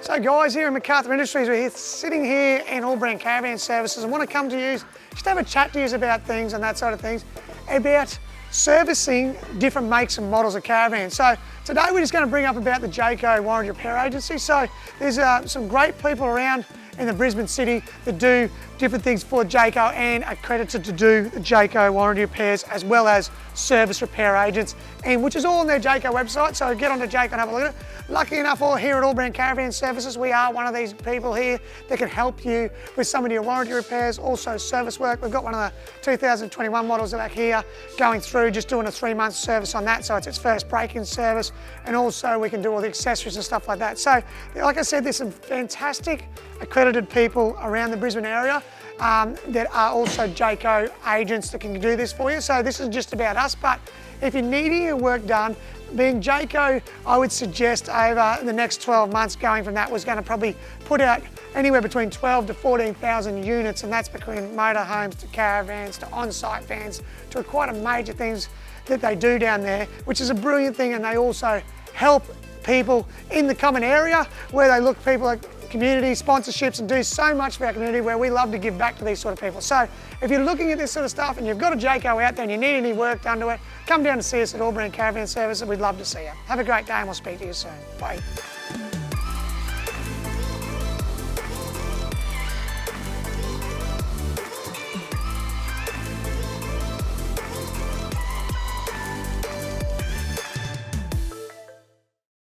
So guys, here in McArthur Industries, we're sitting here in AllBrand Caravan Services and want to come to you, just have a chat to you about things and that sort of things, about servicing different makes and models of caravans. So today we're just going to bring up about the Jayco Warranty Repair Agency. So there's some great people around in the Brisbane city that do different things for Jayco and are accredited to do the Jayco warranty repairs as well as service repair agents, and which is all on their Jayco website. So get onto Jayco and have a look at it. Lucky enough, all here at AllBrand Caravan Services, we are one of these people here that can help you with some of your warranty repairs, also service work. We've got one of the 2021 models back here going through, just doing a 3-month service on that, so it's its first break-in service, and also we can do all the accessories and stuff like that. So, like I said, there's some fantastic accredited people around the Brisbane area that are also Jayco agents that can do this for you. So this is just about us, but if you're needing your work done, being Jayco, I would suggest over the next 12 months going from that was going to probably put out anywhere between 12 to 14,000 units, and that's between motorhomes to caravans to on-site vans to quite a major things that they do down there, which is a brilliant thing, and they also help people in the common area where they look people like community sponsorships and do so much for our community, where we love to give back to these sort of people. So if you're looking at this sort of stuff and you've got a Jayco out there and you need any work done to it, come down to see us at AllBrand Caravan Services. We'd love to see you. Have a great day and we'll speak to you soon. Bye.